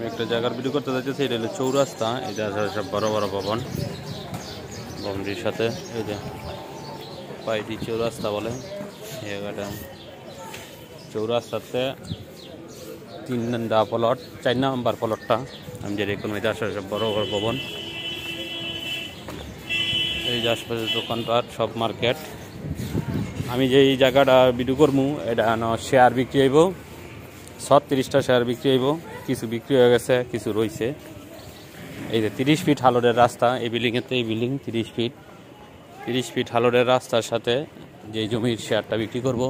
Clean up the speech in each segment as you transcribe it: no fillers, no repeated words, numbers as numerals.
একটা জায়গার ভিডিও করতে যাচ্ছি, এটা হলো চৌরাস্তা। এটা সব বড় বড় ভবন, ভবনটির সাথে এই যে পাইটি চৌরাস্তা বলে এই জায়গাটা। চৌরাস্তাতে 3 নম্বর প্লট, 4 নম্বর প্লটটা আমি যে রেখে এটা আসলে সব বড় বড় ভবন। এই যে আশপাশের দোকানপাট, সব মার্কেট। আমি যে এই জায়গাটা ভিডিও করবো, এটা শেয়ার বিক্রি হইব, 36টা শেয়ার বিক্রি হইব। কিছু বিক্রি হয়ে গেছে, কিছু রয়েছে। এই যে 30 ফিট হালোডের রাস্তা, এই বিল্ডিংয়েতে এই বিল্ডিং 30 ফিট হালোডের রাস্তার সাথে যে জমির শেয়ারটা বিক্রি করব,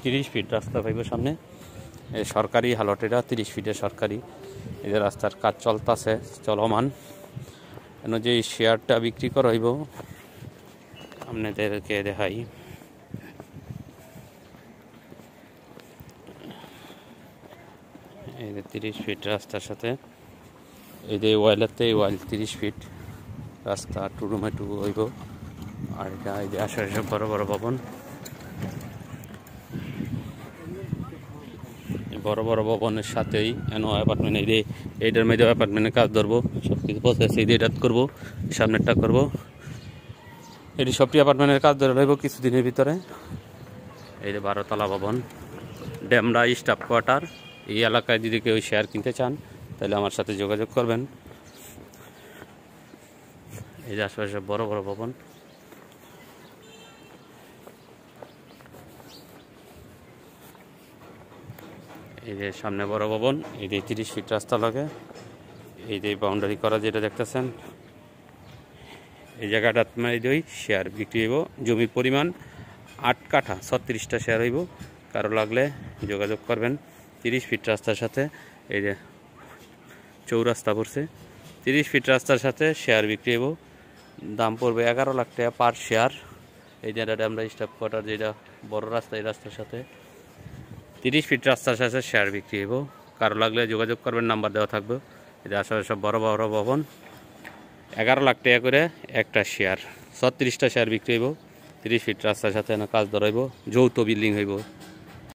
30 ফিট রাস্তা পাইব সামনে। এই সরকারি হালট, এটা 30 ফিটের সরকারি। এই যে রাস্তার কাজ চলতেছে, চলমান। কেন যে শেয়ারটা বিক্রি করা হইব আপনাদেরকে দেখাই। এই যে 30 ফিট রাস্তার সাথে এই যে ওয়াইলাতে ওয়াইল 30 ফিট রাস্তা, টুরুমে টু হইব। আর এটা এই যে আশেপাশে সব বড় বড় ভবন, বড় বড় ভবনের সাথেই এনো অ্যাপার্টমেন্ট। এই যে এইটার মধ্যে অ্যাপার্টমেন্টের কাজ ধরবো, সব কিছু প্রসেস এই যে এটা করবো, সামনেরটা করবো। এটি সবটি অ্যাপার্টমেন্টের কাজ ধরে রইব কিছুদিনের ভিতরে। এই যে 12 তলা ভবন, ডেমরা স্টাফ কোয়ার্টার। এই এলাকায় যদি কেউ শেয়ার কিনতে চান তাহলে আমার সাথে যোগাযোগ করবেন। এই যে আশেপাশে বড় বড় ভবন। এই যে সামনে বড় ভবন, এই যে 30 ফিট রাস্তা লাগে। এই যে বাউন্ডারি করা যেটা দেখতেছেন, এই জায়গাটা দই শেয়ার বিক্রি হইব। জমির পরিমাণ 8 কাঠা, 36টা শেয়ার হইব। কারো লাগলে যোগাযোগ করবেন। 30 ফিট রাস্তার সাথে এই যে চৌরাস্তা পড়ছে, 30 ফিট রাস্তার সাথে শেয়ার বিক্রি হইব। দাম পড়বে 11 লাখ টাকা পার শেয়ার। এই জায়গাটা আমরা স্টাফ কোয়ার্টার, যেটা বড় রাস্তা, এই রাস্তার সাথে 30 ফিট রাস্তার সাথে শেয়ার বিক্রি হইব। কারো লাগলে যোগাযোগ করবেন, নাম্বার দেওয়া থাকবে। এটা আসলে সব বড় বড় ভবন। 11 লাখ টাকা করে একটা শেয়ার, 36টা শেয়ার বিক্রি হইব। 30 ফিট রাস্তার সাথে কাজ ধরাইব, যৌথ বিল্ডিং হইব।